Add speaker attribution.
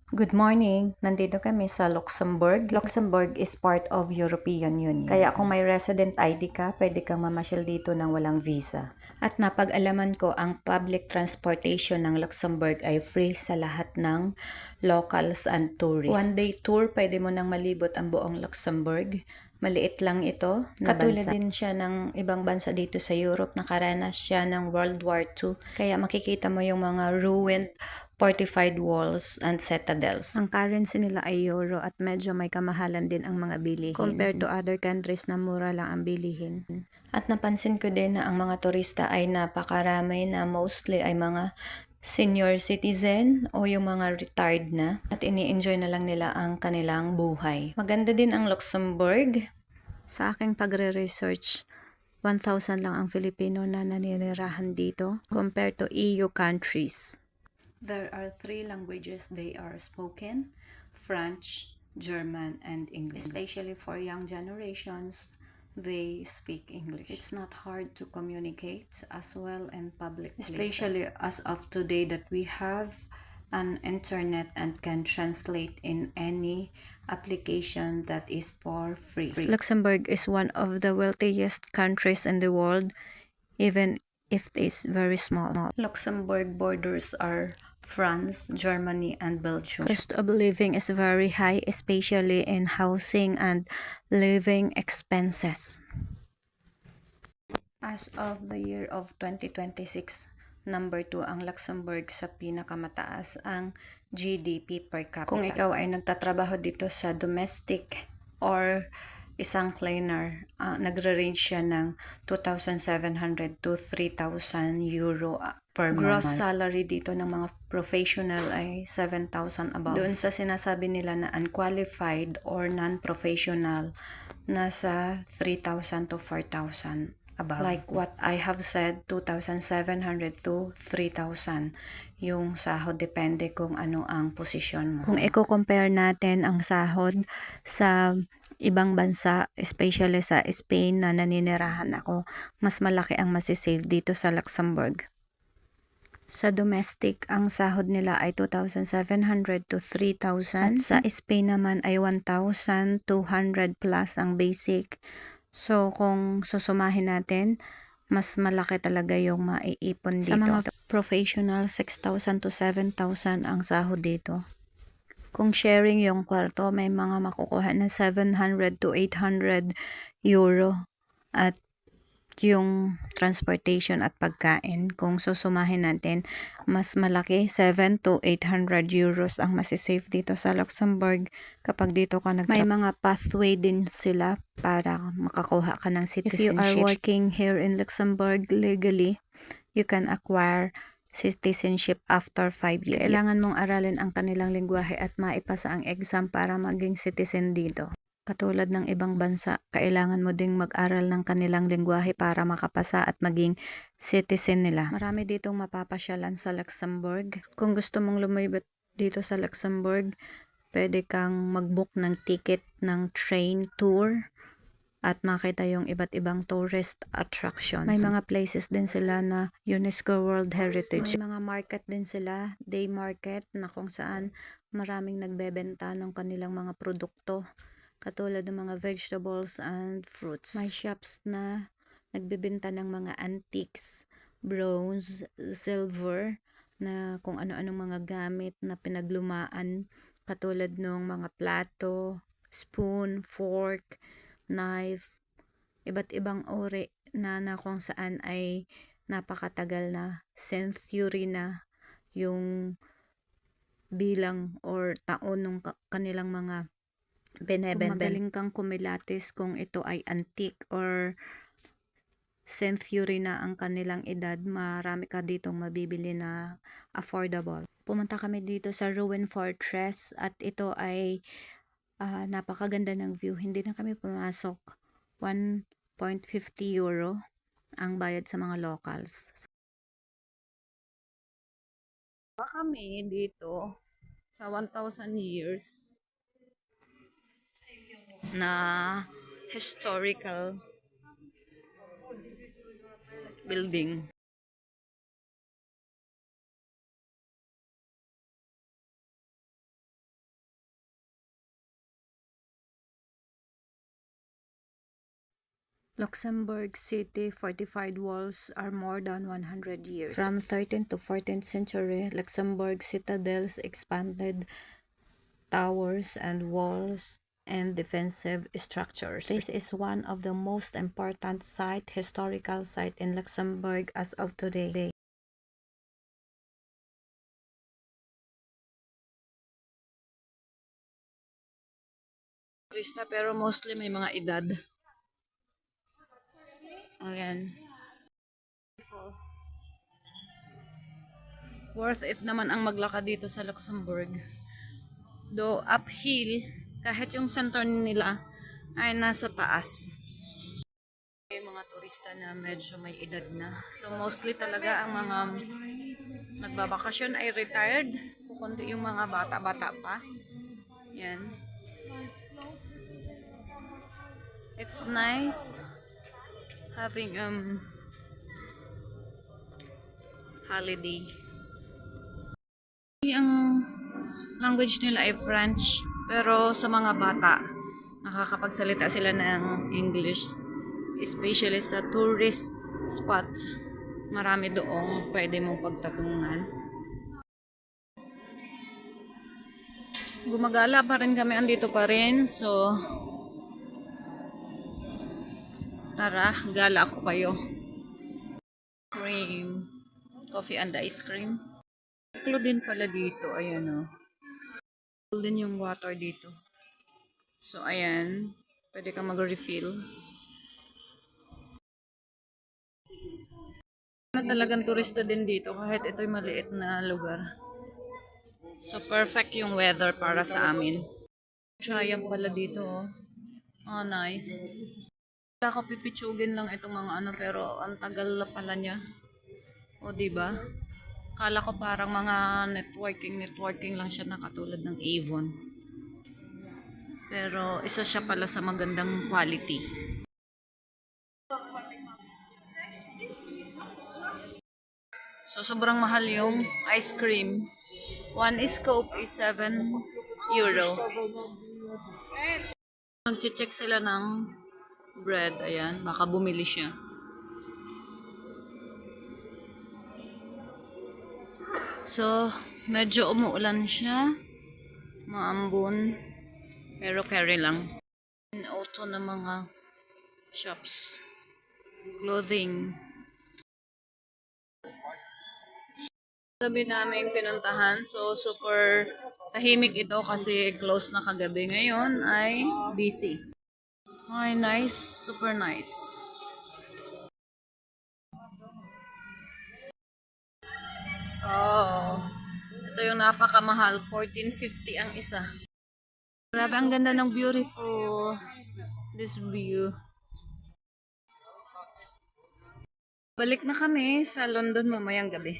Speaker 1: Good morning! Nandito kami sa Luxembourg. Luxembourg is part of European Union. Kaya kung may resident ID ka, pwede kang mamasyal dito ng walang visa. At napag-alaman ko, ang public transportation ng Luxembourg ay free sa lahat ng locals and tourists. One-day tour, pwede mo nang malibot ang buong Luxembourg. Maliit lang ito na Katulad bansa. Din siya ng ibang bansa dito sa Europe. Nakaranas siya ng World War II. Kaya makikita mo yung mga ruined fortified walls and citadels. Ang currency nila ay euro at medyo may kamahalan din ang mga bilihin. Compared to other countries na mura lang ang bilihin. At napansin ko din na ang mga turista ay napakarami na mostly ay mga senior citizen o yung mga retired na at ini-enjoy na lang nila ang kanilang buhay. Maganda din ang Luxembourg. Sa aking pagre-research, 1,000 lang ang Filipino na naninirahan dito compared to EU countries. There are 3 languages they are spoken: French, German, and English. Especially for young generations, they speak English. It's not hard to communicate as well in public places. Especially as of today that we have an internet and can translate in any application that is for free. Luxembourg is one of the wealthiest countries in the world, even if it is very small. Luxembourg borders are France, Germany, and Belgium. Cost of living is very high, especially in housing and living expenses. As of the year of 2026, number 2 ang Luxembourg sa pinakamataas ang GDP per capita. Kung ikaw ay nagtatrabaho dito sa domestic or isang cleaner, nagre-range siya ng 2,700 to 3,000 euro per month. Gross salary dito ng mga professional ay 7,000 above. Doon sa sinasabi nila na unqualified or non-professional, nasa 3,000 to 4,000 above. Like what I have said, 2,700 to 3,000 yung sahod, depende kung ano ang posisyon mo. Kung i-compare natin ang sahod sa ibang bansa, especially sa Spain na naninirahan ako, mas malaki ang masisave dito sa Luxembourg. Sa domestic, ang sahod nila ay 2,700 to 3,000. At sa Spain naman ay 1,200 plus ang basic. So, kung susumahin natin, mas malaki talaga yung maiipon dito. Sa mga professional, 6,000 to 7,000 ang sahod dito. Kung sharing yung kwarto, may mga makukuha na 700 to 800 euro. At yung transportation at pagkain, kung susumahin natin, mas malaki, 7 to 800 euros ang masisave dito sa Luxembourg kapag dito ka May mga pathway din sila para makakuha ka ng citizenship. If you are working here in Luxembourg legally, you can acquire citizenship after 5 years. Kailangan mong aralin ang kanilang lengguwahe at maipasa ang exam para maging citizen dito. Katulad ng ibang bansa, kailangan mo ding mag-aral ng kanilang lengguwahe para makapasa at maging citizen nila. Marami ditong mapapasyalan sa Luxembourg. Kung gusto mong lumibot dito sa Luxembourg, pwede kang mag-book ng ticket ng train tour at makita yung iba't ibang tourist attractions. May mga places din sila na UNESCO World Heritage. May mga market din sila, day market, na kung saan maraming nagbebenta ng kanilang mga produkto. Katulad ng mga vegetables and fruits. May shops na nagbebenta ng mga antiques, bronze, silver, na kung ano-anong mga gamit na pinaglumaan. Katulad ng mga plato, spoon, fork, knife, iba't ibang uri na kung saan ay napakatagal na, century na yung bilang or taon ng kanilang mga binebenta. Kung magaling kang kumilatis kung ito ay antique or century na ang kanilang edad, marami ka ditong mabibili na affordable. Pumunta kami dito sa Ruin Fortress at ito ay napakaganda ng view. Hindi na kami pumasok. 1.50 euro ang bayad sa mga locals. Kami dito sa 1,000 years na historical building. Luxembourg City fortified walls are more than 100 years. From 13th to 14th century, Luxembourg citadels expanded towers and walls and defensive structures. This is one of the most important historical site in Luxembourg as of today. Turista pero mostly may mga edad. Ayan. Worth it naman ang maglakad dito sa Luxembourg. Though uphill, kahit yung center nila ay nasa taas. May mga turista na medyo may edad na. So mostly talaga ang mga nagbabakasyon ay retired. Kundi yung mga bata-bata pa. Yan. It's nice having holiday. Ang language nila ay French, pero sa mga bata nakakapagsalita sila ng English, especially sa tourist spot. Marami doong pwede mong pagtatungan. Gumagala pa rin kami, andito pa rin, so tara, gala ako kayo. Cream. Coffee and ice cream. Klo din pala dito. Ayan o. Cool din yung water dito. So, ayan. Pwede ka mag-refill. Talagang turista din dito kahit ito'y maliit na lugar. So, perfect yung weather para sa amin. Triumph pala dito oh. Oh, nice. Wala ko pipitsugin lang itong mga ano pero ang tagal pala niya. O, diba? Kala ko parang mga networking lang siya na katulad ng Avon. Pero isa siya pala sa magandang quality. So, sobrang mahal yung ice cream. One scoop is 7 euro. Nag-check sila ng bread. Ayan, baka bumili siya. So, medyo umuulan siya. Maambon. Pero carry lang. Auto na mga shops. Clothing. Gabi namin pinuntahan. So, super tahimik ito kasi close na kagabi. Ngayon ay busy. Ay, nice. Super nice. Oh, ito yung napakamahal. 14.50 ang isa. Grabe, ang ganda ng beautiful. This view. Balik na kami sa London mamayang gabi.